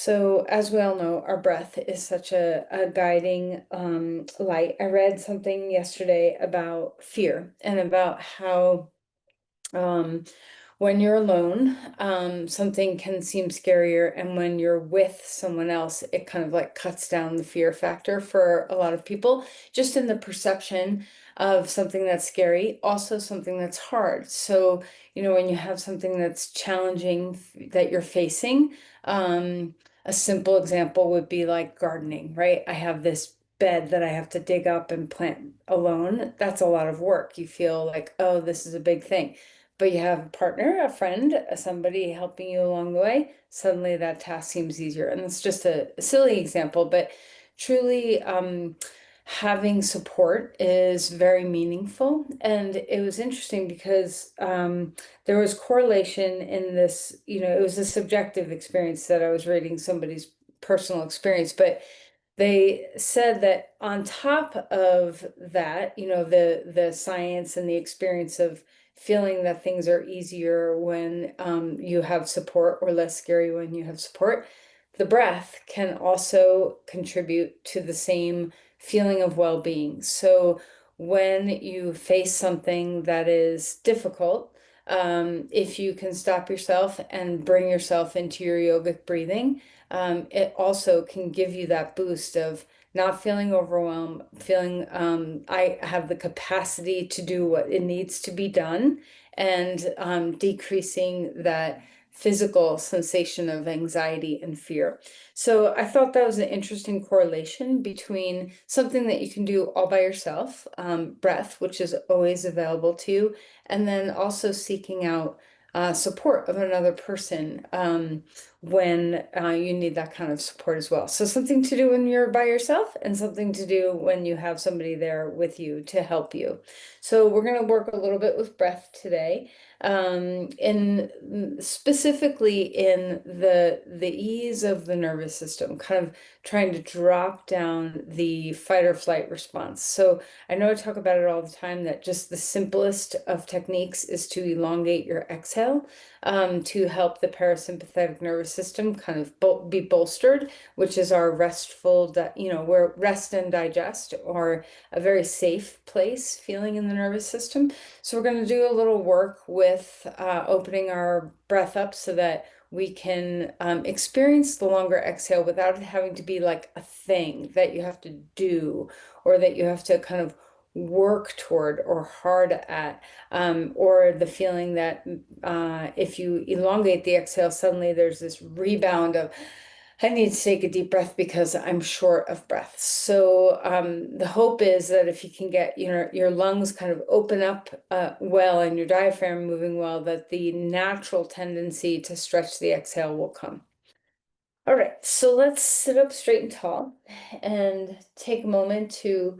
So, as we all know, our breath is such a guiding light. I read something yesterday about fear and about how um, when you're alone, something can seem scarier, and when you're with someone else, it kind of like cuts down the fear factor for a lot of people, just in the perception of something that's scary, also something that's hard. So, when you have something that's challenging that you're facing, a simple example would be like gardening, right? I have this bed that I have to dig up and plant alone. That's a lot of work. You feel like, oh, this is a big thing, but you have a partner, a friend, somebody helping you along the way, suddenly that task seems easier. And it's just a silly example, but truly, having support is very meaningful. And it was interesting because there was correlation in this, it was a subjective experience that I was reading somebody's personal experience, but they said that on top of that, the science and the experience of feeling that things are easier when you have support, or less scary when you have support, the breath can also contribute to the same feeling of well-being. So when you face something that is difficult, if you can stop yourself and bring yourself into your yogic breathing, it also can give you that boost of not feeling overwhelmed, feeling I have the capacity to do what it needs to be done, and decreasing that physical sensation of anxiety and fear. So I thought that was an interesting correlation between something that you can do all by yourself, breath, which is always available to you, and then also seeking out support of another person when you need that kind of support as well. So something to do when you're by yourself, and something to do when you have somebody there with you to help you. So we're going to work a little bit with breath today, in specifically in the ease of the nervous system, kind of trying to drop down the fight or flight response. So I know I talk about it all the time, that just the simplest of techniques is to elongate your exhale, to help the parasympathetic nervous system kind of be bolstered, which is our restful, where rest and digest are a very safe place feeling in the nervous system. So we're going to do a little work with opening our breath up so that we can experience the longer exhale without it having to be like a thing that you have to do, or that you have to kind of work toward or hard at, or the feeling that if you elongate the exhale, suddenly there's this rebound of, I need to take a deep breath because I'm short of breath. So the hope is that if you can get your lungs kind of open up well, and your diaphragm moving well, that the natural tendency to stretch the exhale will come. All right, so let's sit up straight and tall and take a moment to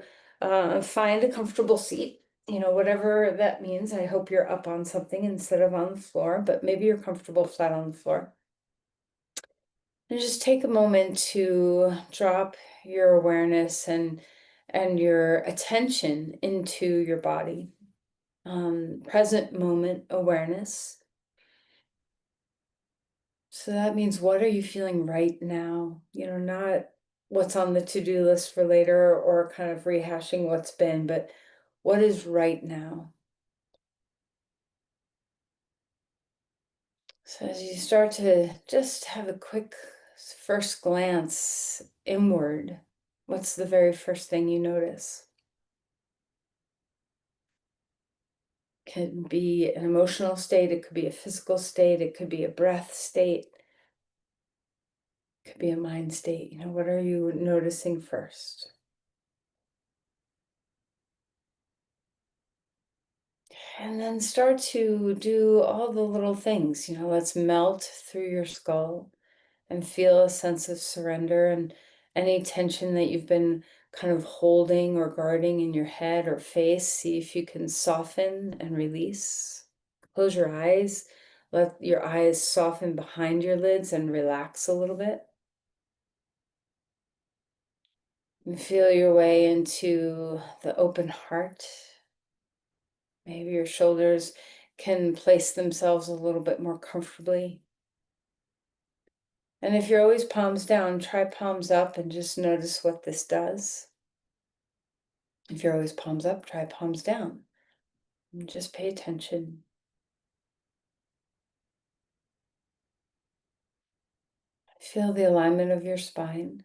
find a comfortable seat, whatever that means. I hope you're up on something instead of on the floor, but maybe you're comfortable flat on the floor. And just take a moment to drop your awareness and your attention into your body. Present moment awareness. So that means, what are you feeling right now? Not what's on the to-do list for later, or kind of rehashing what's been, but what is right now? So as you start to just have a quick first glance inward, what's the very first thing you notice? Can be an emotional state, it could be a physical state, it could be a breath state, it could be a mind state. What are you noticing first? And then start to do all the little things. Let's melt through your skull and feel a sense of surrender, and any tension that you've been kind of holding or guarding in your head or face, see if you can soften and release. Close your eyes, let your eyes soften behind your lids and relax a little bit. And feel your way into the open heart. Maybe your shoulders can place themselves a little bit more comfortably. And if you're always palms down, try palms up and just notice what this does. If you're always palms up, try palms down. And just pay attention. Feel the alignment of your spine.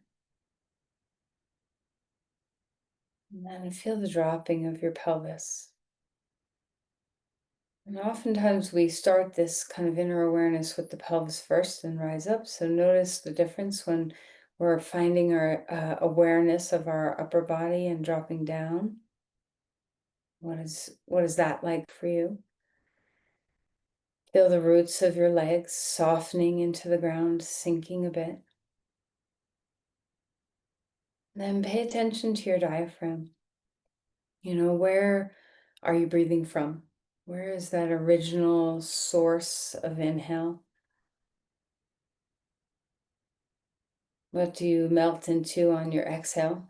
And then feel the dropping of your pelvis. And oftentimes we start this kind of inner awareness with the pelvis first and rise up. So notice the difference when we're finding our awareness of our upper body and dropping down. What is that like for you? Feel the roots of your legs softening into the ground, sinking a bit. Then pay attention to your diaphragm. Where are you breathing from? Where is that original source of inhale? What do you melt into on your exhale?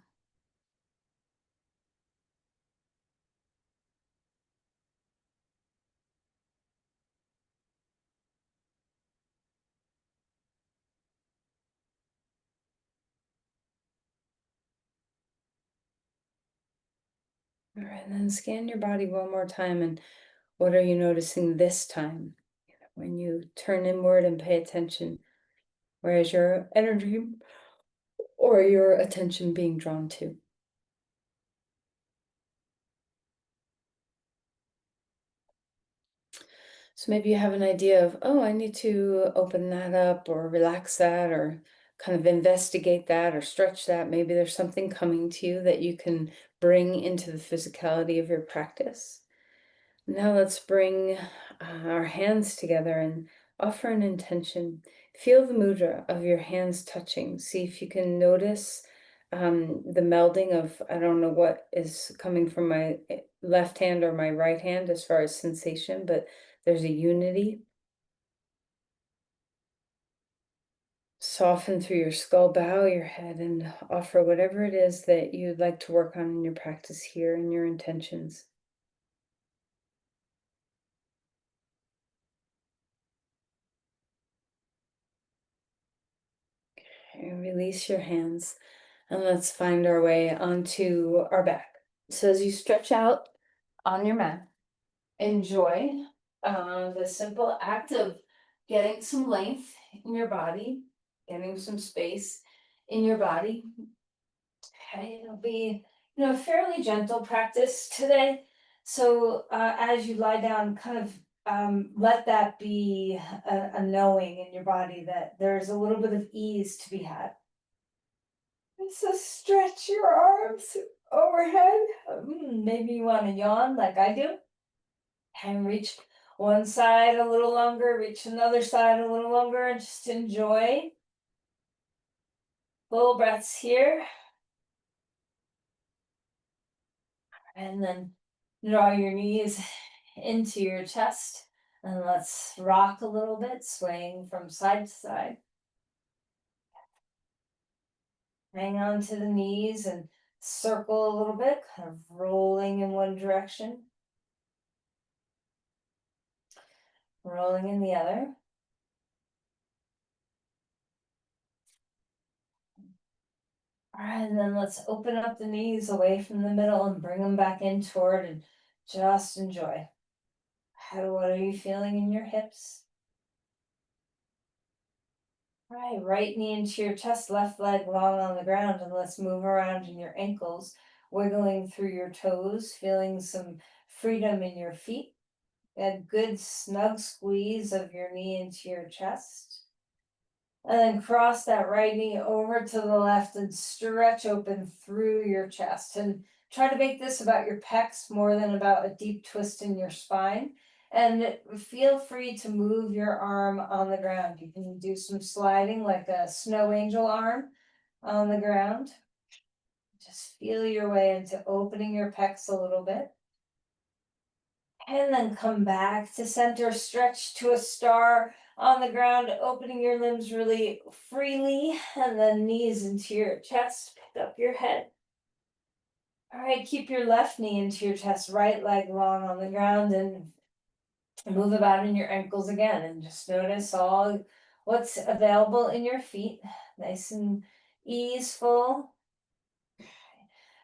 All right, and then scan your body one more time. And what are you noticing this time? When you turn inward and pay attention, where is your energy or your attention being drawn to? So maybe you have an idea of, oh, I need to open that up or relax that or kind of investigate that or stretch that. Maybe there's something coming to you that you can bring into the physicality of your practice. Now let's bring our hands together and offer an intention. Feel the mudra of your hands touching. See if you can notice the melding of, I don't know what is coming from my left hand or my right hand as far as sensation, but there's a unity. Soften through your skull, bow your head, and offer whatever it is that you'd like to work on in your practice here and your intentions. And release your hands. And let's find our way onto our back. So as you stretch out on your mat, enjoy the simple act of getting some length in your body, getting some space in your body. Okay, it'll be, fairly gentle practice today. So as you lie down, kind of let that be a knowing in your body that there's a little bit of ease to be had. And so stretch your arms overhead. Maybe you want to yawn like I do. And reach one side a little longer, reach another side a little longer, and just enjoy. Full breaths here. And then draw your knees into your chest. And let's rock a little bit, swaying from side to side. Hang on to the knees and circle a little bit, kind of rolling in one direction, rolling in the other. All right, and then let's open up the knees away from the middle and bring them back in toward and just enjoy. What are you feeling in your hips? All right knee into your chest, left leg long on the ground, and let's move around in your ankles, wiggling through your toes, feeling some freedom in your feet. A good snug squeeze of your knee into your chest. And then cross that right knee over to the left and stretch open through your chest. And try to make this about your pecs more than about a deep twist in your spine. And feel free to move your arm on the ground. You can do some sliding like a snow angel arm on the ground. Just feel your way into opening your pecs a little bit. And then come back to center, stretch to a star on the ground, opening your limbs really freely, and then knees into your chest, pick up your head. All right, keep your left knee into your chest, right leg long on the ground, and move about in your ankles again. And just notice all what's available in your feet, nice and easeful.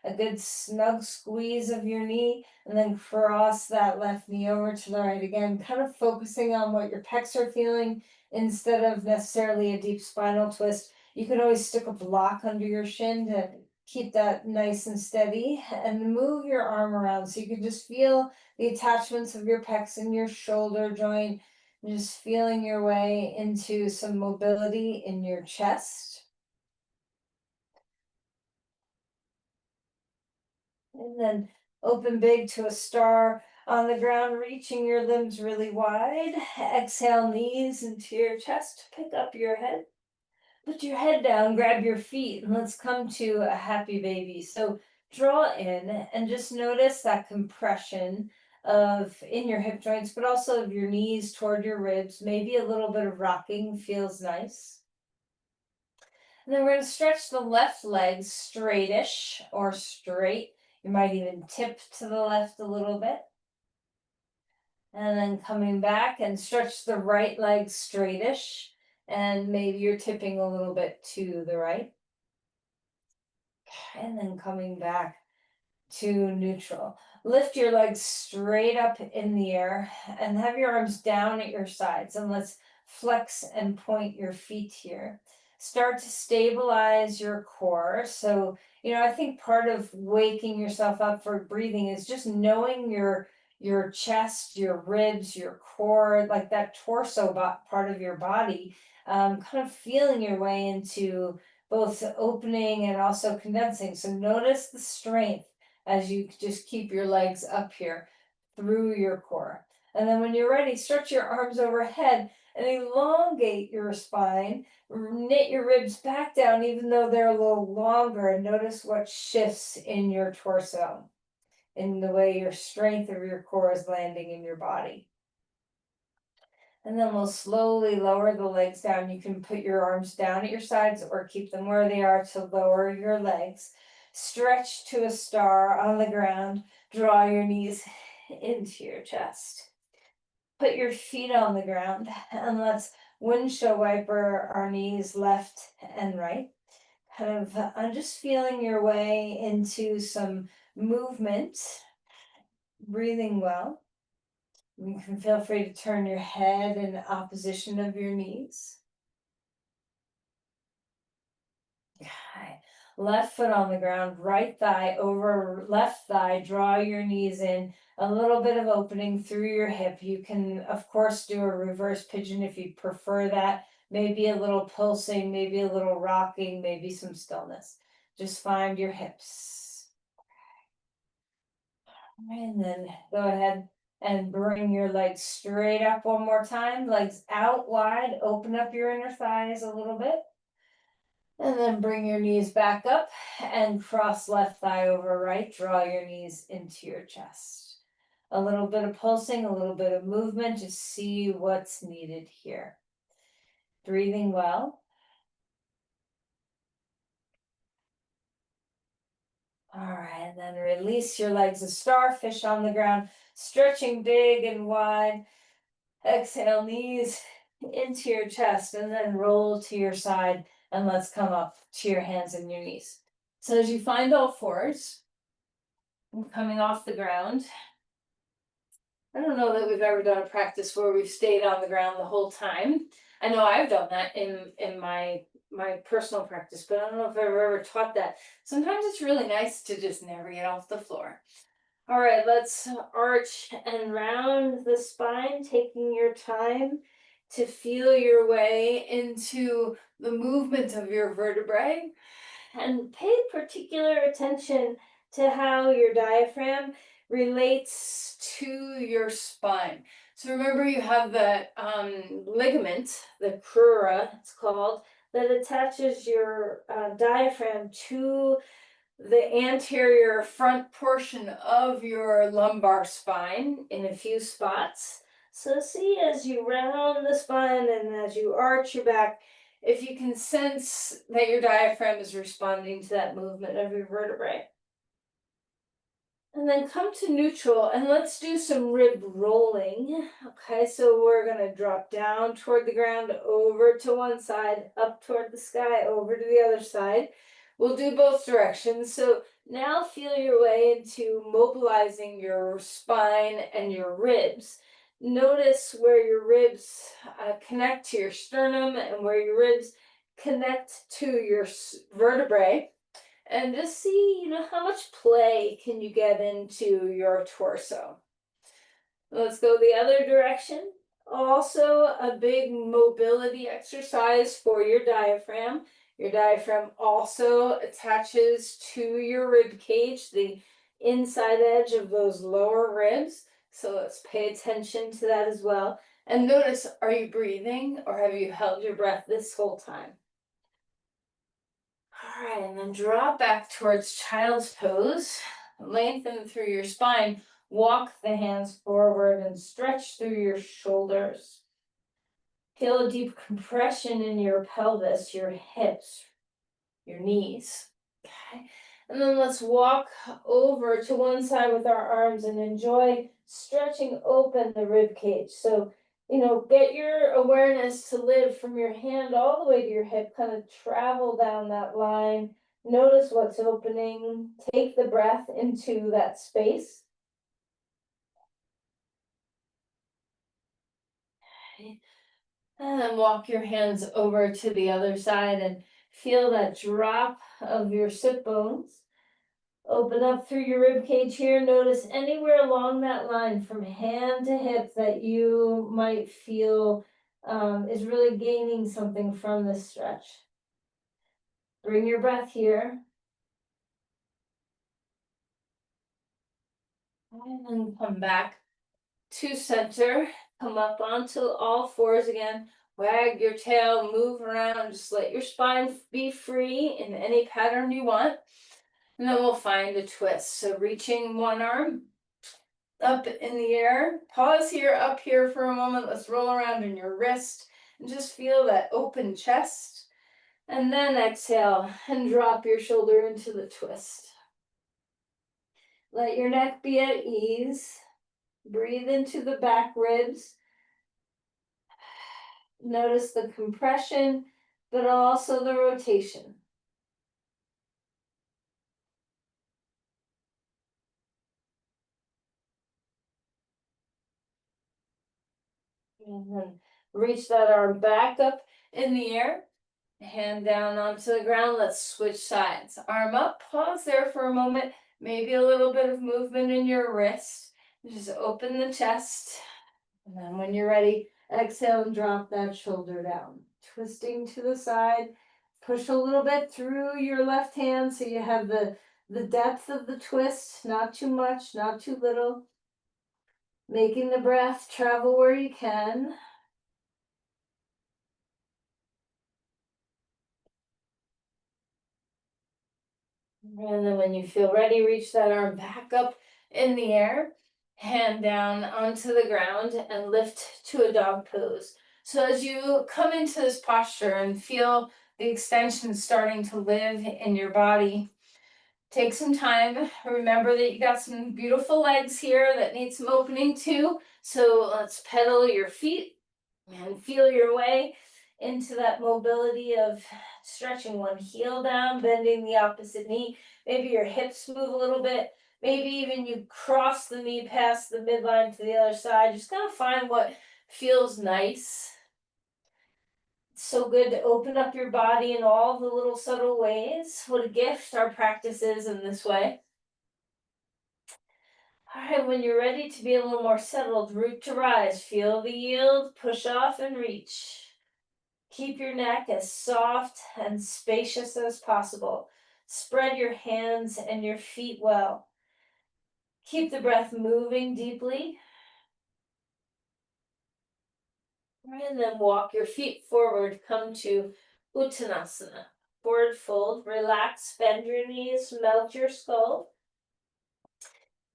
A good snug squeeze of your knee, and then cross that left knee over to the right again, kind of focusing on what your pecs are feeling instead of necessarily a deep spinal twist. You can always stick a block under your shin to keep that nice and steady, and move your arm around so you can just feel the attachments of your pecs and your shoulder joint, and just feeling your way into some mobility in your chest. And then open big to a star on the ground, reaching your limbs really wide. Exhale, knees into your chest. Pick up your head. Put your head down, grab your feet, and let's come to a happy baby. So draw in and just notice that compression of in your hip joints, but also of your knees toward your ribs. Maybe a little bit of rocking feels nice. And then we're going to stretch the left leg straightish or straight. You might even tip to the left a little bit. And then coming back and stretch the right leg straightish. And maybe you're tipping a little bit to the right. And then coming back to neutral. Lift your legs straight up in the air and have your arms down at your sides. And let's flex and point your feet here. Start to stabilize your core. So, I think part of waking yourself up for breathing is just knowing your chest, your ribs, your core, like that torso part of your body, kind of feeling your way into both opening and also condensing. So notice the strength as you just keep your legs up here through your core. And then when you're ready, stretch your arms overhead and elongate your spine. Knit your ribs back down, even though they're a little longer, and notice what shifts in your torso, in the way your strength of your core is landing in your body. And then we'll slowly lower the legs down. You can put your arms down at your sides or keep them where they are to lower your legs. Stretch to a star on the ground. Draw your knees into your chest. Put your feet on the ground and let's windshield wiper our knees left and right. Kind of just feeling your way into some movement, breathing well. You can feel free to turn your head in opposition of your knees. Okay. Left foot on the ground, right thigh over left thigh. Draw your knees in, a little bit of opening through your hip. You can, of course, do a reverse pigeon if you prefer that. Maybe a little pulsing, maybe a little rocking, maybe some stillness. Just find your hips. And then go ahead and bring your legs straight up one more time. Legs out wide. Open up your inner thighs a little bit. And then bring your knees back up and cross left thigh over right. Draw your knees into your chest. A little bit of pulsing, a little bit of movement. Just see what's needed here. Breathing well. All right, and then release your legs, a starfish on the ground, stretching big and wide. Exhale, knees into your chest, and then roll to your side, and let's come up to your hands and your knees. So as you find all fours, coming off the ground, I don't know that we've ever done a practice where we've stayed on the ground the whole time. I know I've done that in my personal practice, but I don't know if I've ever taught that. Sometimes it's really nice to just never get off the floor. All right, let's arch and round the spine, taking your time to feel your way into the movement of your vertebrae. And pay particular attention to how your diaphragm relates to your spine. So remember, you have the ligament, the crura, it's called, that attaches your diaphragm to the anterior front portion of your lumbar spine in a few spots. So see, as you round the spine and as you arch your back, if you can sense that your diaphragm is responding to that movement of your vertebrae. And then come to neutral and let's do some rib rolling. Okay, so we're gonna drop down toward the ground, over to one side, up toward the sky, over to the other side. We'll do both directions. So now feel your way into mobilizing your spine and your ribs. Notice where your ribs connect to your sternum and where your ribs connect to your vertebrae, and just see, how much play can you get into your torso. Let's go the other direction. Also, a big mobility exercise for your diaphragm. Your diaphragm also attaches to your rib cage, the inside edge of those lower ribs. So let's pay attention to that as well. And notice, are you breathing or have you held your breath this whole time? All right, and then drop back towards child's pose. Lengthen through your spine. Walk the hands forward and stretch through your shoulders. Feel a deep compression in your pelvis, your hips, your knees. Okay. And then let's walk over to one side with our arms and enjoy stretching open the rib cage. So, get your awareness to live from your hand all the way to your hip, kind of travel down that line. Notice what's opening. Take the breath into that space. Okay. And then walk your hands over to the other side and feel that drop of your sit bones. Open up through your rib cage here. Notice anywhere along that line from hand to hip that you might feel is really gaining something from this stretch. Bring your breath here. And then come back to center. Come up onto all fours again. Wag your tail, move around. Just let your spine be free in any pattern you want. And then we'll find a twist. So reaching one arm up in the air. Pause here, up here for a moment. Let's roll around in your wrist and just feel that open chest. And then exhale and drop your shoulder into the twist. Let your neck be at ease. Breathe into the back ribs. Notice the compression, but also the rotation. And then reach that arm back up in the air. Hand down onto the ground. Let's switch sides. Arm up, pause there for a moment. Maybe a little bit of movement in your wrist. Just open the chest. And then when you're ready, exhale and drop that shoulder down. Twisting to the side. Push a little bit through your left hand so you have the depth of the twist. Not too much, not too little. Making the breath travel where you can. And then when you feel ready, reach that arm back up in the air, hand down onto the ground and lift to a dog pose. So as you come into this posture and feel the extension starting to live in your body, take some time. Remember that you got some beautiful legs here that need some opening too. So let's pedal your feet and feel your way into that mobility of stretching one heel down, bending the opposite knee. Maybe your hips move a little bit. Maybe even you cross the knee past the midline to the other side. Just kind of find what feels nice. It's so good to open up your body in all the little subtle ways. What a gift our practice is in this way. All right, when you're ready to be a little more settled, root to rise. Feel the yield, push off and reach. Keep your neck as soft and spacious as possible. Spread your hands and your feet well. Keep the breath moving deeply. And then walk your feet forward. Come to Uttanasana. Forward fold. Relax. Bend your knees. Melt your skull.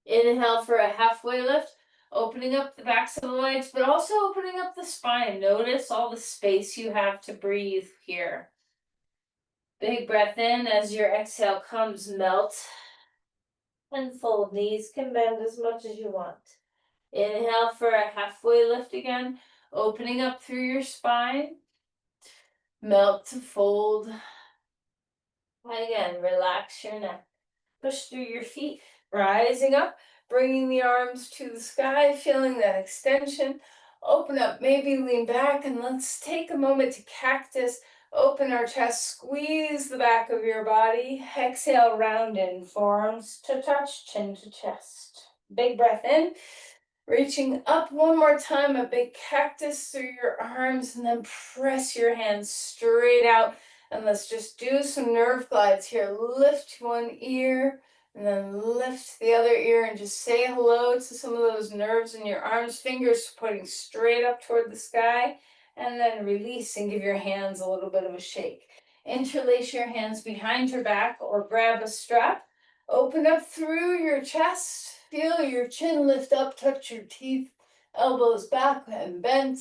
Inhale for a halfway lift. Opening up the backs of the legs, but also opening up the spine. Notice all the space you have to breathe here. Big breath in as your exhale comes, melt. And fold. Knees can bend as much as you want. Inhale for a halfway lift again, opening up through your spine. Melt to fold. Again, relax your neck. Push through your feet, rising up, bringing the arms to the sky, feeling that extension. Open up, maybe lean back, and let's take a moment to cactus. Open our chest, squeeze the back of your body. Exhale, round in, forearms to touch, chin to chest. Big breath in. Reaching up one more time, a big cactus through your arms, and then press your hands straight out. And let's just do some nerve glides here. Lift one ear, and then lift the other ear, and just say hello to some of those nerves in your arms. Fingers pointing straight up toward the sky, and then release and give your hands a little bit of a shake. Interlace your hands behind your back or grab a strap. Open up through your chest. Feel your chin lift up, touch your teeth, elbows back and bent.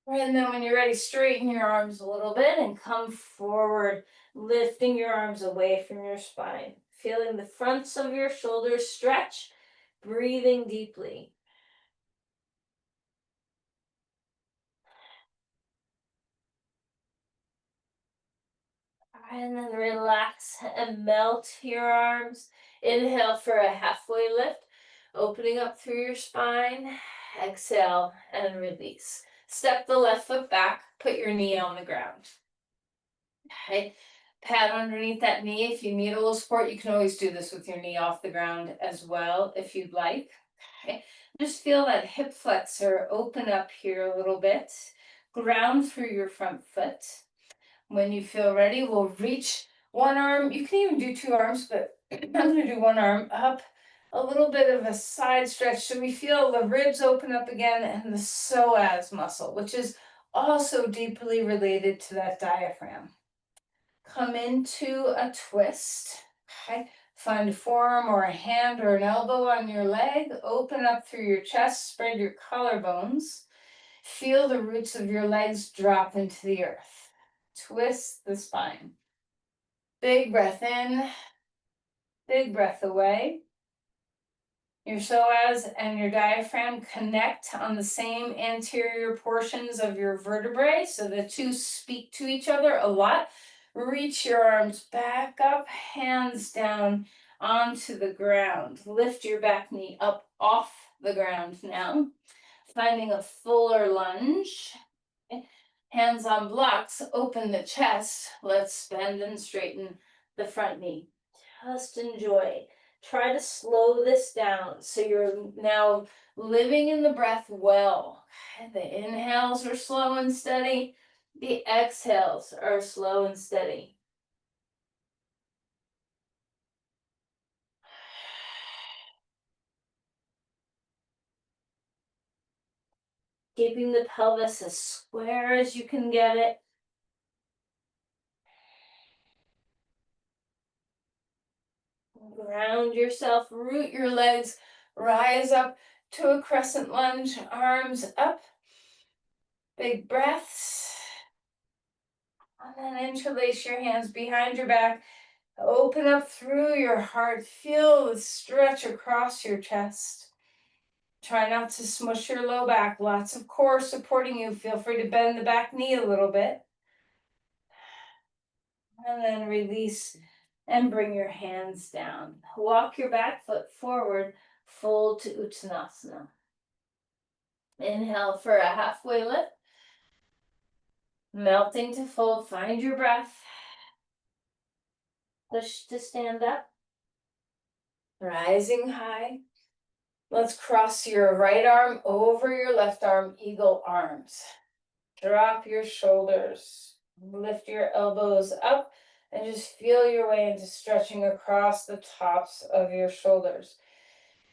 And then when you're ready, straighten your arms a little bit and come forward, lifting your arms away from your spine. Feeling the fronts of your shoulders stretch, breathing deeply. And then relax and melt your arms. Inhale for a halfway lift, opening up through your spine. Exhale and release. Step the left foot back, put your knee on the ground. Okay. Pat underneath that knee. If you need a little support, you can always do this with your knee off the ground as well, if you'd like. Okay. Just feel that hip flexor open up here a little bit. Ground through your front foot. When you feel ready, we'll reach one arm. You can even do two arms, but I'm going to do one arm up. A little bit of a side stretch. So we feel the ribs open up again and the psoas muscle, which is also deeply related to that diaphragm. Come into a twist. Okay. Find a forearm or a hand or an elbow on your leg. Open up through your chest. Spread your collarbones. Feel the roots of your legs drop into the earth. Twist the spine. Big breath in, big breath away. Your psoas and your diaphragm connect on the same anterior portions of your vertebrae, so the two speak to each other a lot. Reach your arms back up, hands down onto the ground. Lift your back knee up off the ground now. Finding a fuller lunge. Hands on blocks, open the chest. Let's bend and straighten the front knee. Just enjoy. Try to slow this down so you're now living in the breath well. The inhales are slow and steady. The exhales are slow and steady. Keeping the pelvis as square as you can get it. Ground yourself, root your legs, rise up to a crescent lunge, arms up. Big breaths. And then interlace your hands behind your back. Open up through your heart. Feel the stretch across your chest. Try not to smush your low back. Lots of core supporting you. Feel free to bend the back knee a little bit. And then release and bring your hands down. Walk your back foot forward. Fold to Uttanasana. Inhale for a halfway lift. Melting to fold. Find your breath. Push to stand up. Rising high. Let's cross your right arm over your left arm, eagle arms. Drop your shoulders. Lift your elbows up and just feel your way into stretching across the tops of your shoulders.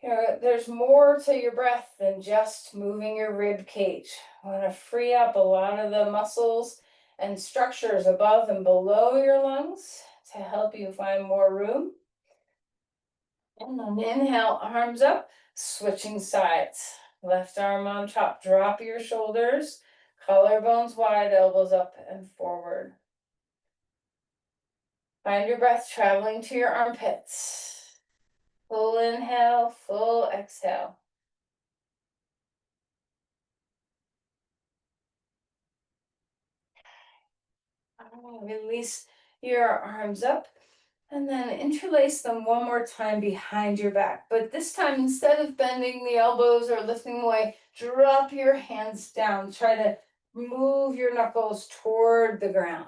There's more to your breath than just moving your rib cage. I want to free up a lot of the muscles and structures above and below your lungs to help you find more room. And then inhale, arms up, switching sides. Left arm on top, drop your shoulders, collarbones wide, elbows up and forward. Find your breath traveling to your armpits. Full inhale, full exhale. Release your arms up and then interlace them one more time behind your back. But this time, instead of bending the elbows or lifting them away, drop your hands down. Try to move your knuckles toward the ground.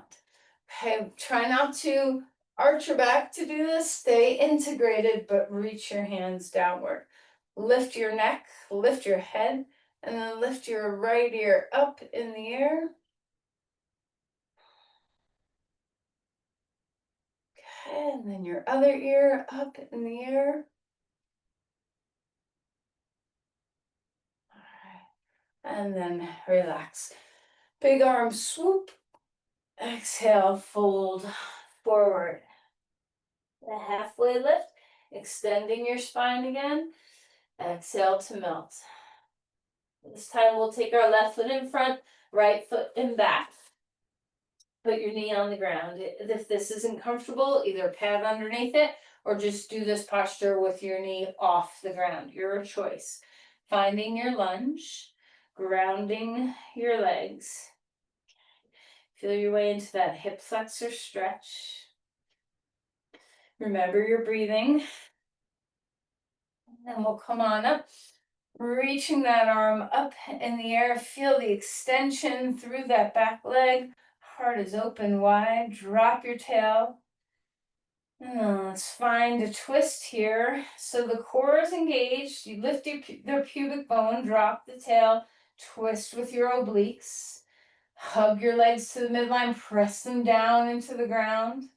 Okay, try not to arch your back to do this. Stay integrated, but reach your hands downward. Lift your neck, lift your head, and then lift your right ear up in the air. Okay, and then your other ear up in the air. All right. And then relax. Big arm swoop. Exhale, fold forward. A halfway lift, extending your spine again. Exhale to melt. This time we'll take our left foot in front, right foot in back. Put your knee on the ground. If this isn't comfortable, either pad underneath it or just do this posture with your knee off the ground. Your choice. Finding your lunge, grounding your legs. Feel your way into that hip flexor stretch. Remember your breathing. And then we'll come on up, reaching that arm up in the air. Feel the extension through that back leg. Heart is open wide. Drop your tail. Let's find a twist here. So the core is engaged. You lift the pubic bone, drop the tail, twist with your obliques. Hug your legs to the midline, press them down into the ground.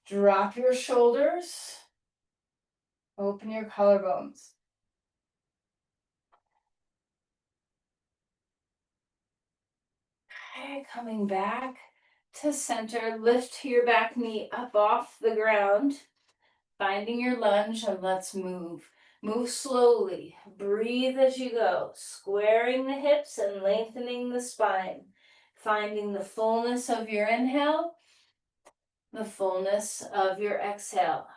Drop your shoulders. Open your collarbones. Okay, coming back to center. Lift your back knee up off the ground. Finding your lunge, and let's move. Move slowly. Breathe as you go, squaring the hips and lengthening the spine. Finding the fullness of your inhale, the fullness of your exhale.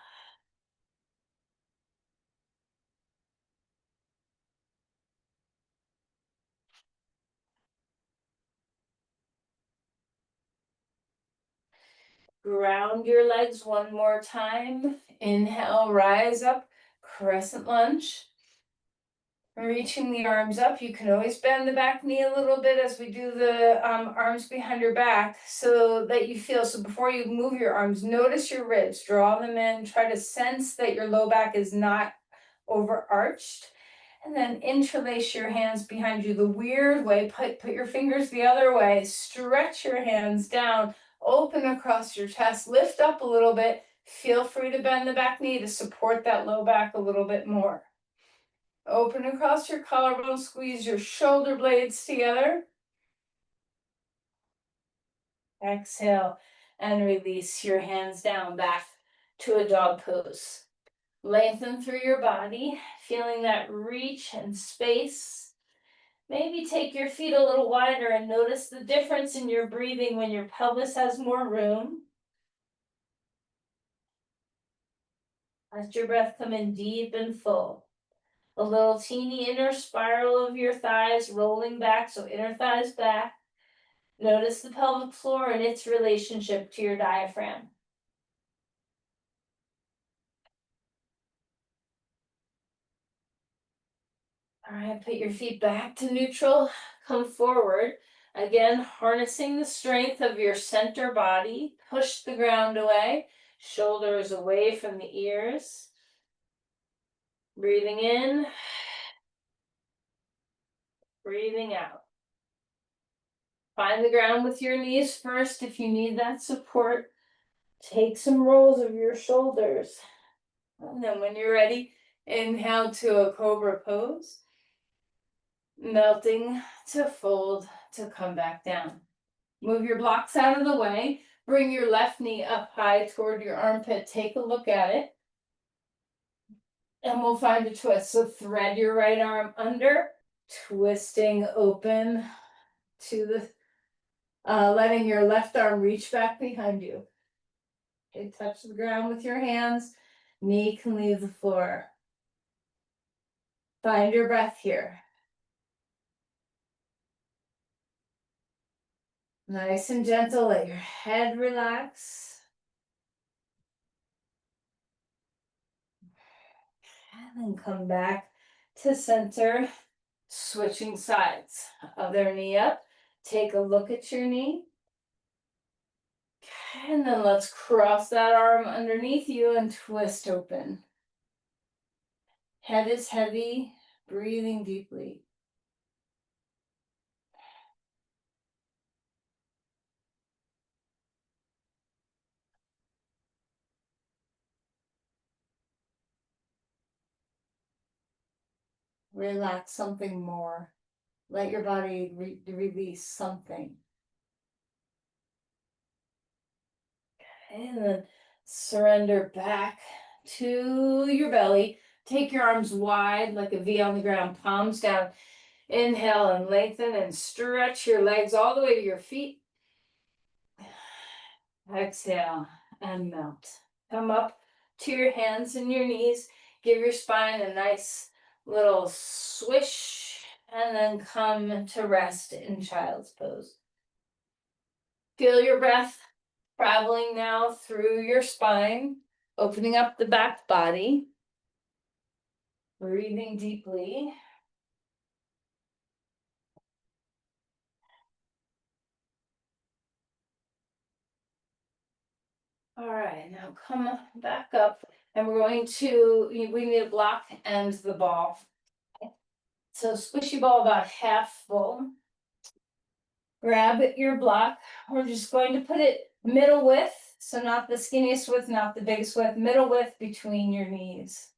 Ground your legs one more time. Inhale, rise up, crescent lunge. Reaching the arms up, you can always bend the back knee a little bit as we do the arms behind your back so that you feel, so before you move your arms, notice your ribs, draw them in, try to sense that your low back is not overarched, and then interlace your hands behind you the weird way, put your fingers the other way, stretch your hands down, open across your chest, lift up a little bit, feel free to bend the back knee to support that low back a little bit more. Open across your collarbone, squeeze your shoulder blades together. Exhale and release your hands down back to a dog pose. Lengthen through your body, feeling that reach and space. Maybe take your feet a little wider and notice the difference in your breathing when your pelvis has more room. Let your breath come in deep and full. A little teeny inner spiral of your thighs rolling back, so inner thighs back. Notice the pelvic floor and its relationship to your diaphragm. All right, put your feet back to neutral. Come forward. Again, harnessing the strength of your center body. Push the ground away. Shoulders away from the ears. Breathing in. Breathing out. Find the ground with your knees first if you need that support. Take some rolls of your shoulders. And then when you're ready, inhale to a cobra pose. Melting to fold to come back down. Move your blocks out of the way. Bring your left knee up high toward your armpit. Take a look at it. And we'll find a twist. So thread your right arm under, twisting open to the, letting your left arm reach back behind you. Okay, touch the ground with your hands. Knee can leave the floor. Find your breath here. Nice and gentle, let your head relax. And then come back to center, switching sides. Other knee up. Take a look at your knee. And then let's cross that arm underneath you and twist open. Head is heavy, breathing deeply. Relax something more. Let your body release something. And then surrender back to your belly. Take your arms wide like a V on the ground, palms down. Inhale and lengthen and stretch your legs all the way to your feet. Exhale and melt. Come up to your hands and your knees. Give your spine a nice little swish and then come to rest in child's pose. Feel your breath traveling now through your spine, opening up the back body. Breathing deeply. All right, now come back up and we need a block and the ball. So squishy ball about half full. Grab your block. We're just going to put it middle width. So not the skinniest width, not the biggest width, middle width between your knees.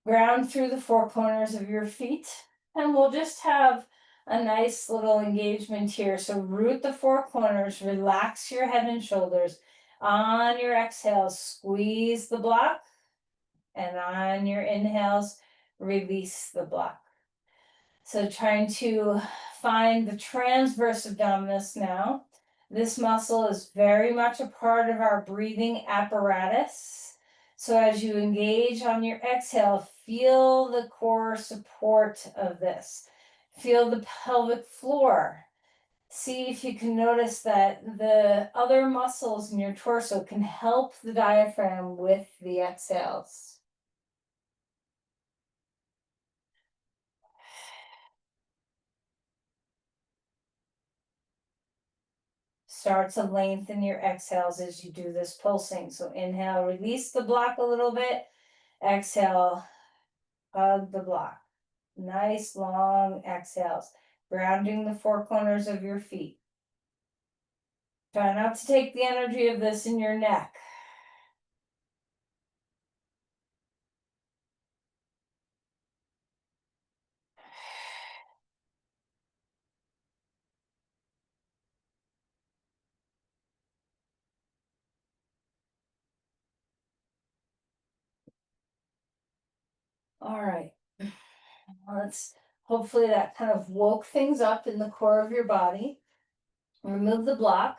Ground through the four corners of your feet. And we'll just have a nice little engagement here. So root the four corners, relax your head and shoulders. On your exhales, squeeze the block. And on your inhales, release the block. So trying to find the transverse abdominis now. This muscle is very much a part of our breathing apparatus. So as you engage on your exhale, feel the core support of this. Feel the pelvic floor. See if you can notice that the other muscles in your torso can help the diaphragm with the exhales. Start to lengthen your exhales as you do this pulsing. So inhale, release the block a little bit. Exhale, hug the block. Nice long exhales, grounding the four corners of your feet. Try not to take the energy of this in your neck. All right. Let's hopefully that kind of woke things up in the core of your body. Remove the block,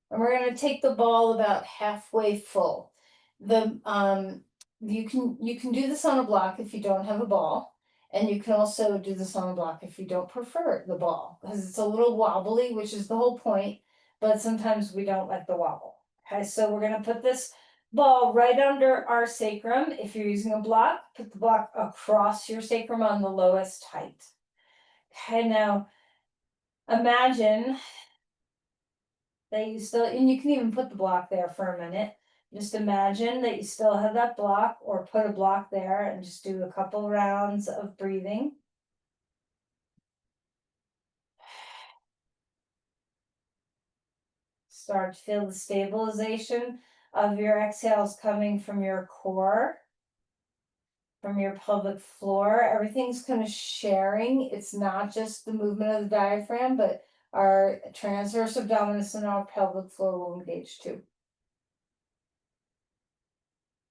and we're going to take the ball about halfway full. You can do this on a block if you don't have a ball, and you can also do this on a block if you don't prefer the ball, because it's a little wobbly, which is the whole point, but sometimes we don't like the wobble. Okay, so we're going to put this ball right under our sacrum. If you're using a block, put the block across your sacrum on the lowest height. Okay, now imagine that you still, and you can even put the block there for a minute. Just imagine that you still have that block, or put a block there and just do a couple rounds of breathing. Start to feel the stabilization of your exhales coming from your core, from your pelvic floor. Everything's kind of sharing. It's not just the movement of the diaphragm, but our transverse abdominis and our pelvic floor will engage too.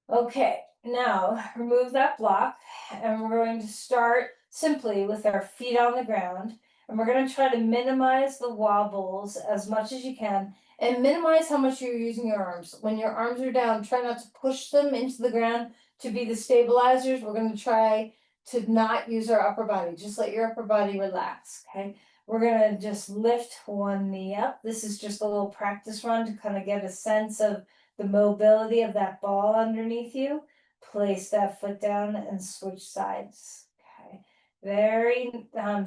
Okay, now remove that block, and we're going to start simply with our feet on the ground, and we're going to try to minimize the wobbles as much as you can And minimize how much you're using your arms. When your arms are down, try not to push them into the ground to be the stabilizers. We're gonna try to not use our upper body. Just let your upper body relax, okay? We're gonna just lift one knee up. This is just a little practice run to kind of get a sense of the mobility of that ball underneath you. Place that foot down and switch sides, okay? Very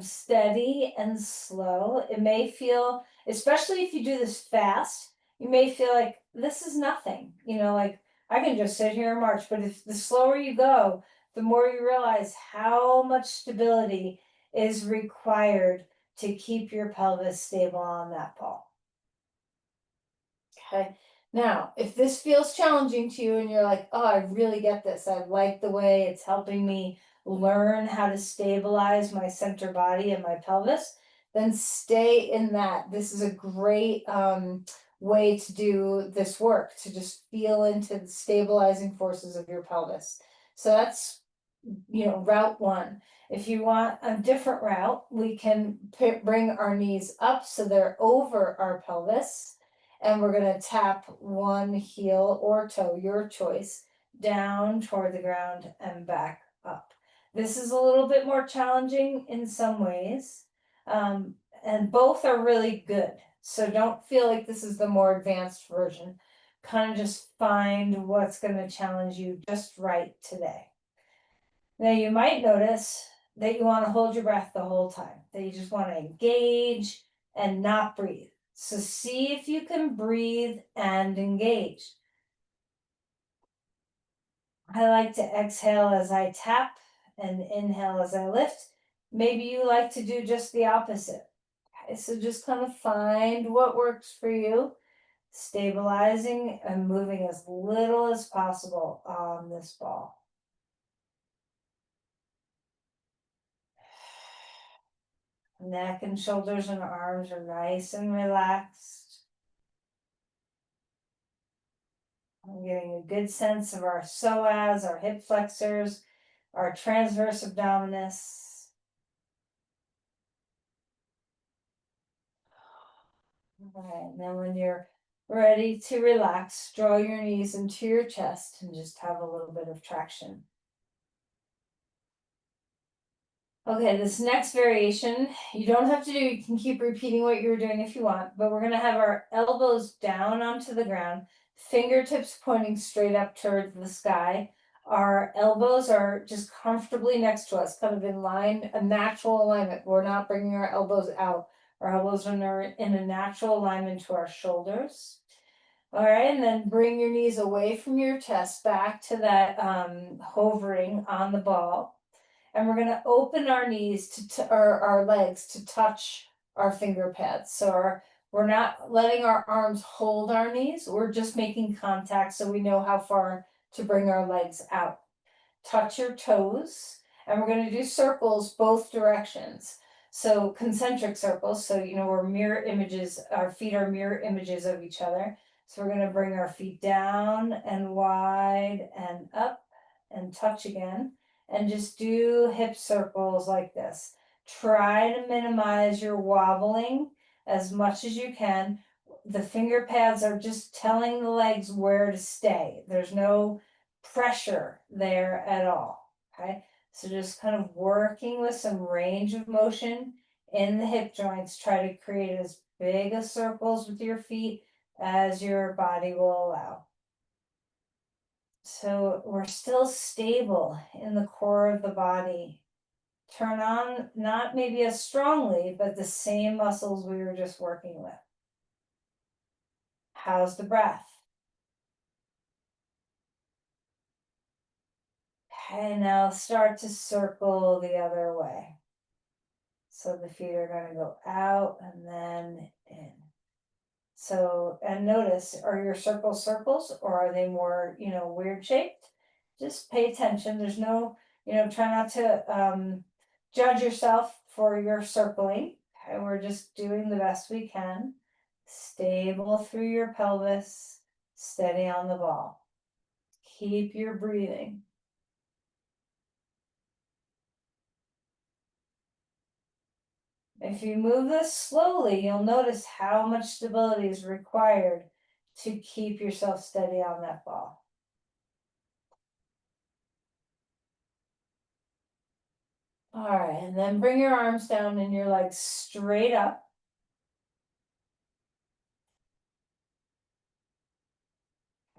steady and slow. It may feel, especially if you do this fast, you may feel like this is nothing, like I can just sit here and march. But if the slower you go, the more you realize how much stability is required to keep your pelvis stable on that ball. Okay. Now, if this feels challenging to you and you're like, oh, I really get this, I like the way it's helping me learn how to stabilize my center body and my pelvis, then stay in that. This is a great way to do this work, to just feel into the stabilizing forces of your pelvis. So that's, route one. If you want a different route, we can bring our knees up so they're over our pelvis. And we're going to tap one heel or toe, your choice, down toward the ground and back up. This is a little bit more challenging in some ways, and both are really good. So don't feel like this is the more advanced version. Kind of just find what's going to challenge you just right today. Now you might notice that you want to hold your breath the whole time, that you just want to engage and not breathe. So see if you can breathe and engage. I like to exhale as I tap and inhale as I lift. Maybe you like to do just the opposite. Okay, so just kind of find what works for you, stabilizing and moving as little as possible on this ball. Neck and shoulders and arms are nice and relaxed. I'm getting a good sense of our psoas, our hip flexors, our transverse abdominis. All right, and then when you're ready to relax, draw your knees into your chest and just have a little bit of traction. Okay, this next variation, you don't have to do, you can keep repeating what you were doing if you want, but we're gonna have our elbows down onto the ground, fingertips pointing straight up towards the sky. Our elbows are just comfortably next to us, kind of in line, a natural alignment. We're not bringing our elbows out. Our elbows are in a natural alignment to our shoulders. All right, and then bring your knees away from your chest, back to that hovering on the ball. And we're going to open our knees to our legs to touch our finger pads. So we're not letting our arms hold our knees. We're just making contact so we know how far to bring our legs out. Touch your toes. And we're going to do circles both directions. So concentric circles. So, we're mirror images. Our feet are mirror images of each other. So we're going to bring our feet down and wide and up and touch again. And just do hip circles like this. Try to minimize your wobbling as much as you can. The finger pads are just telling the legs where to stay. There's no pressure there at all. Okay, so just kind of working with some range of motion in the hip joints. Try to create as big a circles with your feet as your body will allow. So we're still stable in the core of the body. Turn on, not maybe as strongly, but the same muscles we were just working with. How's the breath? Okay, now start to circle the other way. So the feet are going to go out and then in. So, and notice, are your circles circles or are they more, weird shaped? Just pay attention. There's no, try not to judge yourself for your circling. Okay, we're just doing the best we can. Stable through your pelvis, steady on the ball. Keep your breathing. If you move this slowly, you'll notice how much stability is required to keep yourself steady on that ball. All right, and then bring your arms down and your legs straight up.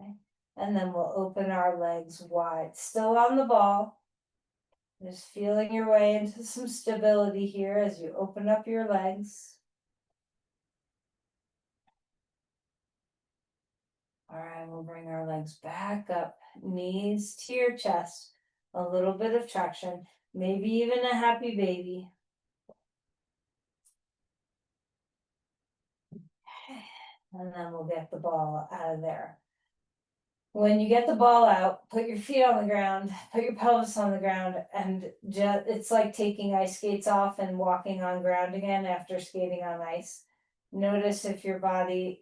Okay. And then we'll open our legs wide, still on the ball. Just feeling your way into some stability here as you open up your legs. All right, we'll bring our legs back up, knees to your chest, a little bit of traction, maybe even a happy baby. And then we'll get the ball out of there. When you get the ball out, put your feet on the ground, put your pelvis on the ground, and just it's like taking ice skates off and walking on ground again after skating on ice. Notice if your body,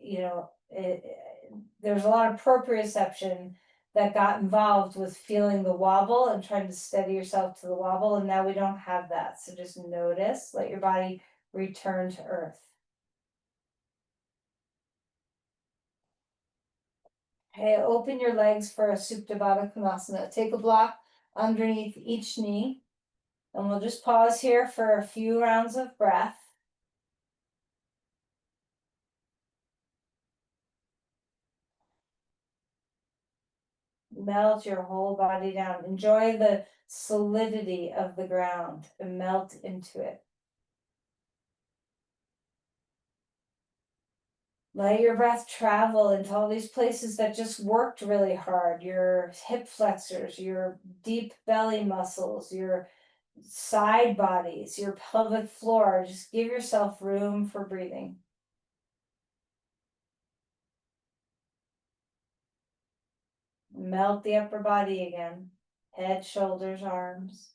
there's a lot of proprioception that got involved with feeling the wobble and trying to steady yourself to the wobble, and now we don't have that. So just notice, let your body return to earth. Okay, open your legs for a Supta Baddha Konasana. Take a block underneath each knee. And we'll just pause here for a few rounds of breath. Melt your whole body down. Enjoy the solidity of the ground and melt into it. Let your breath travel into all these places that just worked really hard. Your hip flexors, your deep belly muscles, your side bodies, your pelvic floor. Just give yourself room for breathing. Melt the upper body again. Head, shoulders, arms.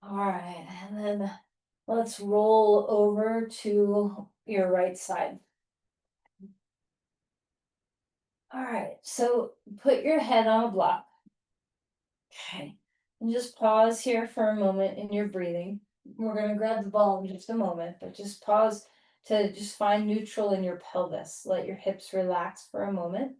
All right, and then let's roll over to your right side. All right, so put your head on a block. Okay, and just pause here for a moment in your breathing. We're going to grab the ball in just a moment, but just pause to just find neutral in your pelvis. Let your hips relax for a moment.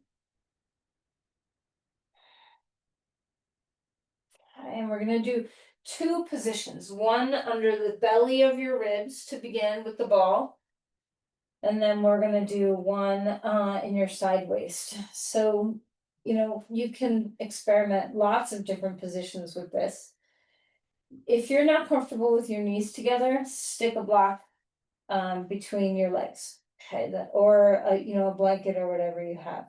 Okay, and we're going to do two positions, one under the belly of your ribs to begin with the ball. And then we're gonna do one in your side waist. So, you can experiment lots of different positions with this. If you're not comfortable with your knees together, stick a block between your legs. Okay, or a blanket or whatever you have.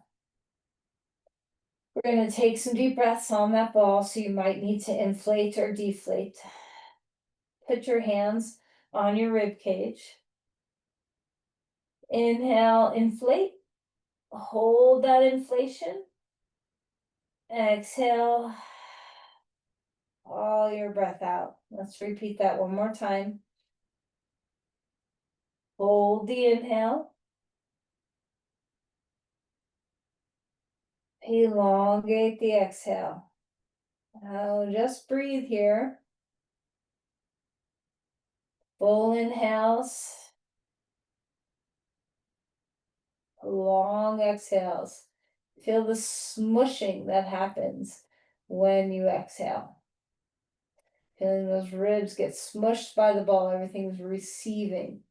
We're gonna take some deep breaths on that ball, so you might need to inflate or deflate. Put your hands on your rib cage. Inhale, inflate. Hold that inflation. Exhale all your breath out. Let's repeat that one more time. Hold the inhale. Elongate the exhale. Now just breathe here. Full inhales. Long exhales. Feel the smushing that happens when you exhale. Feeling those ribs get smushed by the ball, everything's receiving.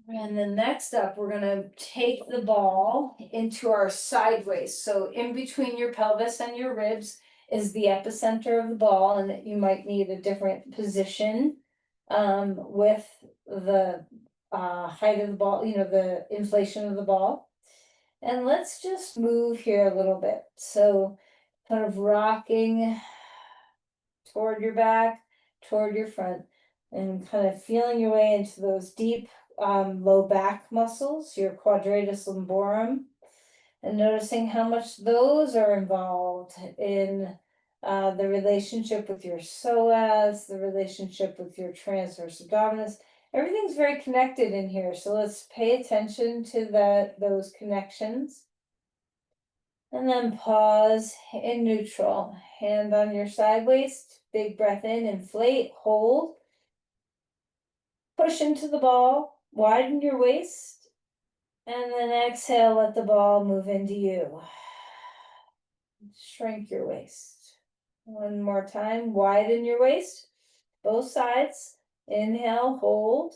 And then next up, we're gonna take the ball into our sideways. So in between your pelvis and your ribs is the epicenter of the ball, and that you might need a different position with the height of the ball, the inflation of the ball. And let's just move here a little bit. So kind of rocking toward your back, toward your front, and kind of feeling your way into those deep low back muscles, your quadratus lumborum, and noticing how much those are involved in the relationship with your psoas, the relationship with your transverse abdominis. Everything's very connected in here, so let's pay attention to those connections. And then pause in neutral. Hand on your side waist, big breath in, inflate, hold. Push into the ball, widen your waist, and then exhale, let the ball move into you. Shrink your waist. One more time, widen your waist, both sides. Inhale, hold.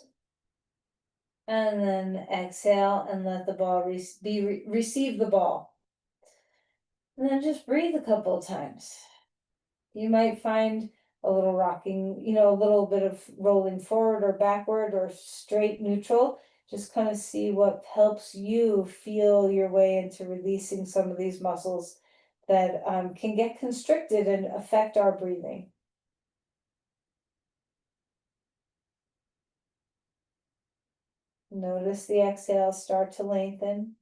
And then exhale and let the ball receive the ball. And then just breathe a couple of times. You might find a little rocking, a little bit of rolling forward or backward or straight neutral. Just kind of see what helps you feel your way into releasing some of these muscles that can get constricted and affect our breathing. Notice the exhale start to lengthen.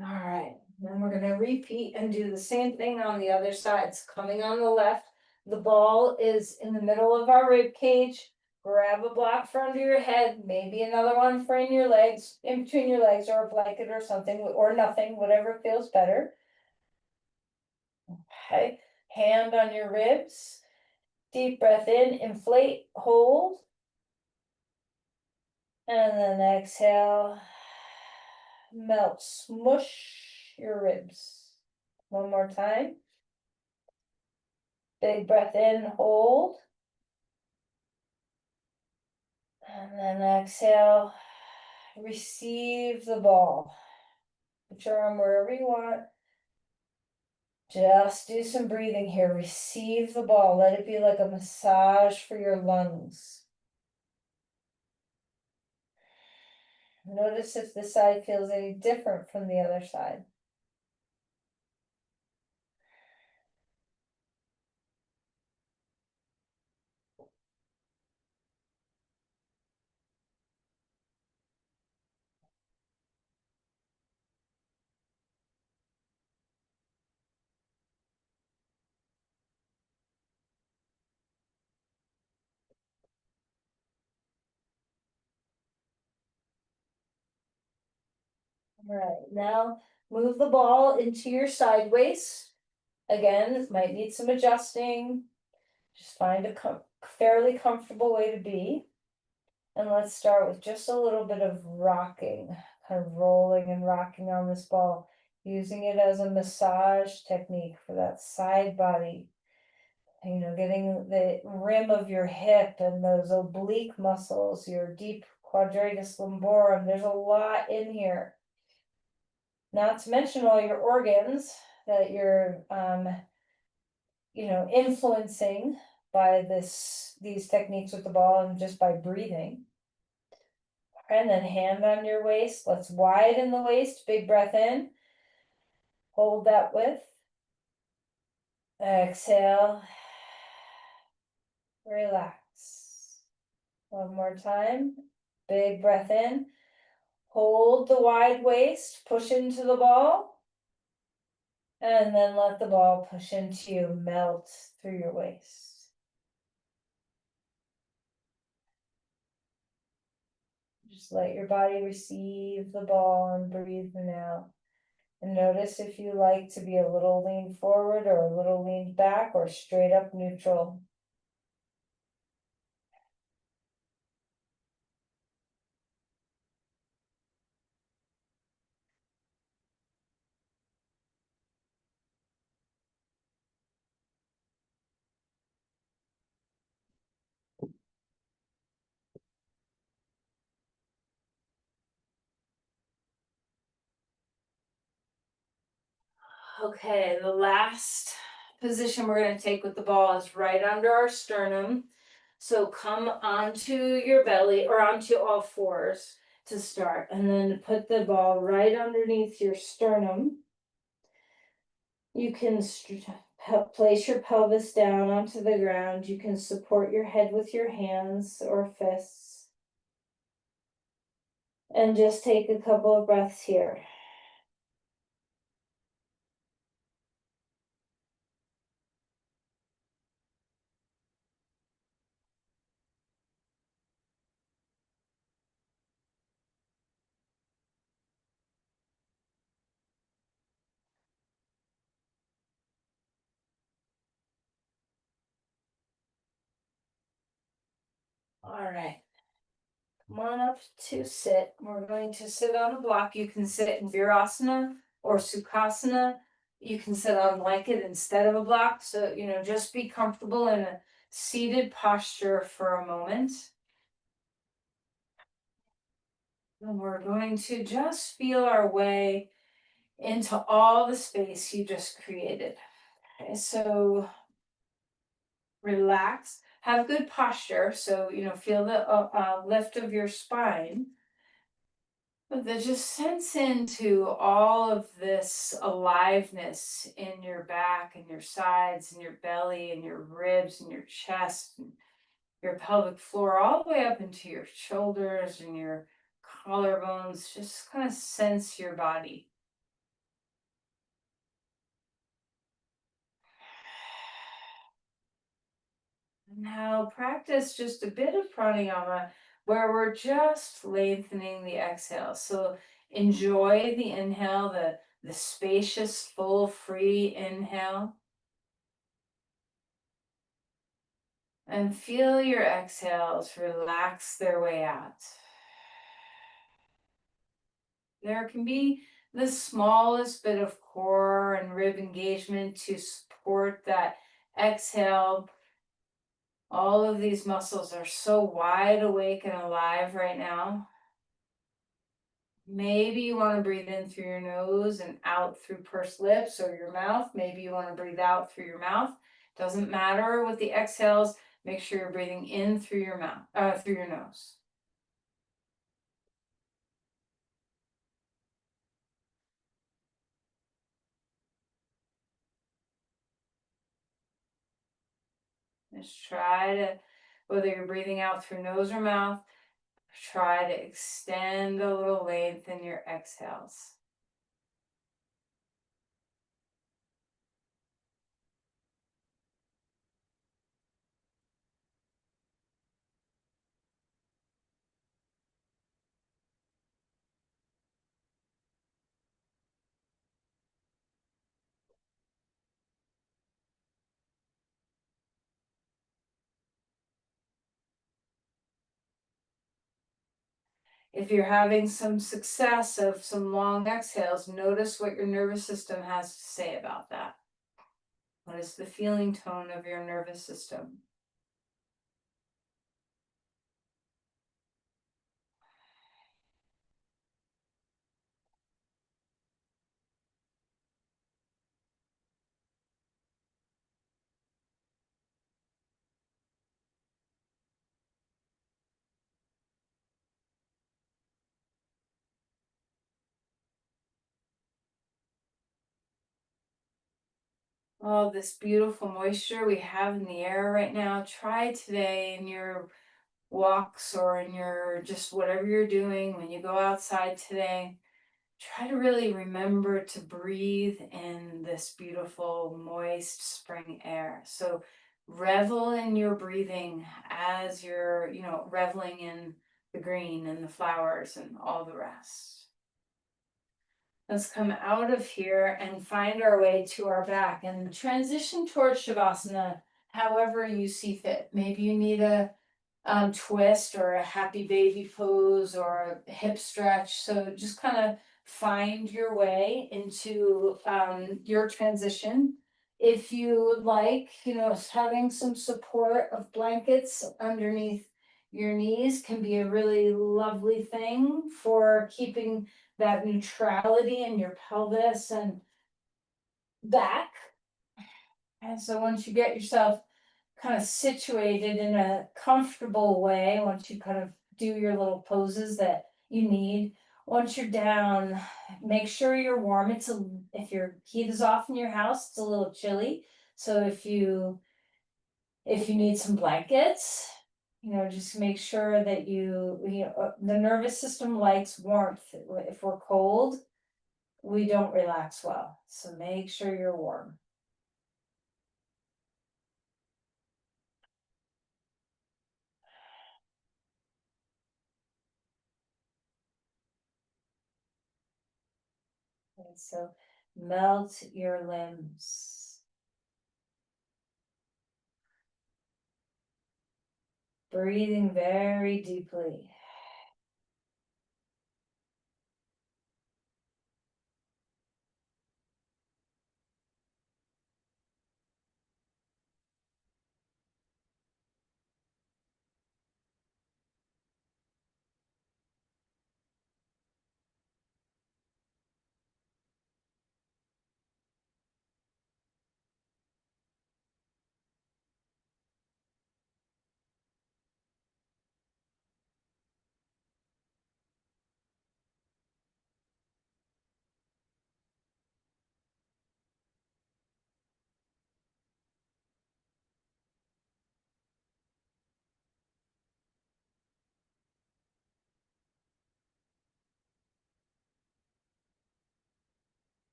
All right, then we're gonna repeat and do the same thing on the other side. It's coming on the left. The ball is in the middle of our rib cage. Grab a block for under your head, maybe another one for in your legs, in between your legs, or a blanket or something, or nothing, whatever feels better. Okay, hand on your ribs. Deep breath in, inflate, hold. And then exhale. Melt, smush your ribs. One more time. Big breath in, hold. And then exhale, receive the ball. Put your arm wherever you want. Just do some breathing here. Receive the ball. Let it be like a massage for your lungs. Notice if this side feels any different from the other side. All right, now move the ball into your side waist. Again, this might need some adjusting. Just find a fairly comfortable way to be. And let's start with just a little bit of rocking, kind of rolling and rocking on this ball, using it as a massage technique for that side body. Getting the rim of your hip and those oblique muscles, your deep quadratus lumborum. There's a lot in here. Not to mention all your organs that you're, influencing by these techniques with the ball and just by breathing. And then hand on your waist. Let's widen the waist. Big breath in. Hold that width. Exhale. Relax. One more time. Big breath in. Hold the wide waist. Push into the ball. And then let the ball push into you. Melt through your waist. Just let your body receive the ball and breathe in out. And notice if you like to be a little leaned forward or a little leaned back or straight up neutral. Okay, the last position we're going to take with the ball is right under our sternum. So come onto your belly or onto all fours to start, and then put the ball right underneath your sternum. You can place your pelvis down onto the ground. You can support your head with your hands or fists. And just take a couple of breaths here. All right. Come on up to sit. We're going to sit on a block. You can sit in Virasana or Sukhasana. You can sit on a blanket instead of a block. So, just be comfortable in a seated posture for a moment. And we're going to just feel our way into all the space you just created. Okay, so relax, have good posture. So, feel the lift of your spine. But then just sense into all of this aliveness in your back and your sides and your belly and your ribs and your chest and your pelvic floor, all the way up into your shoulders and your collarbones. Just kind of sense your body. Now practice just a bit of pranayama where we're just lengthening the exhale. So enjoy the inhale, the spacious, full, free inhale. And feel your exhales relax their way out. There can be the smallest bit of core and rib engagement to support that exhale. All of these muscles are so wide awake and alive right now. Maybe you want to breathe in through your nose and out through pursed lips or your mouth. Maybe you want to breathe out through your mouth. Doesn't matter with the exhales. Make sure you're breathing in through your mouth, through your nose. Just try to, whether you're breathing out through nose or mouth, try to extend a little length in your exhales. If you're having some success of some long exhales, notice what your nervous system has to say about that. What is the feeling tone of your nervous system? Oh, this beautiful moisture we have in the air right now. Try today in your walks or in your just whatever you're doing when you go outside today. Try to really remember to breathe in this beautiful, moist spring air. So revel in your breathing as you're, reveling in the green and the flowers and all the rest. Let's come out of here and find our way to our back and transition towards Shavasana however you see fit. Maybe you need a twist or a happy baby pose or a hip stretch. So just kind of find your way into your transition. If you would like, having some support of blankets underneath your knees can be a really lovely thing for keeping that neutrality in your pelvis and back. And so once you get yourself kind of situated in a comfortable way, once you kind of do your little poses that you need, once you're down, make sure you're warm. If your heat is off in your house, it's a little chilly. So if you need some blankets, just make sure that the nervous system likes warmth. If we're cold, we don't relax well. So make sure you're warm. And so melt your limbs. Breathing very deeply.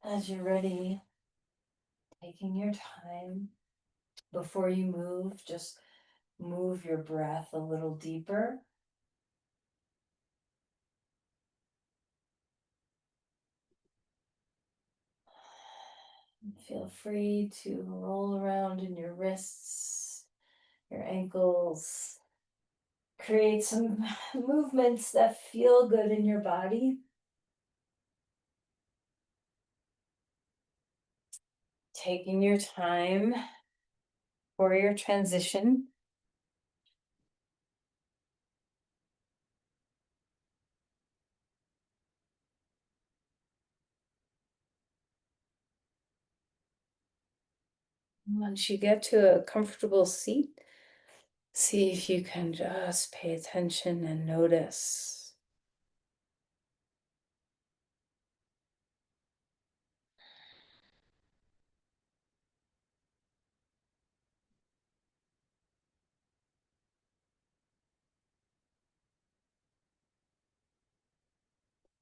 As you're ready, taking your time before you move, just move your breath a little deeper. Feel free to roll around in your wrists, your ankles. Create some movements that feel good in your body. Taking your time for your transition. Once you get to a comfortable seat, see if you can just pay attention and notice.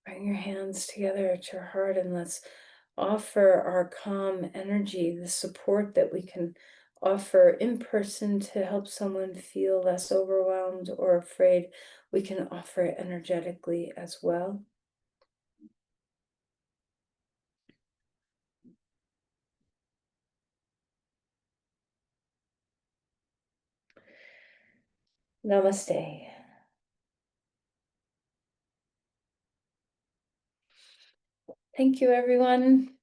Bring your hands together at your heart and let's offer our calm energy, the support that we can offer in person to help someone feel less overwhelmed or afraid. We can offer it energetically as well. Namaste. Thank you, everyone.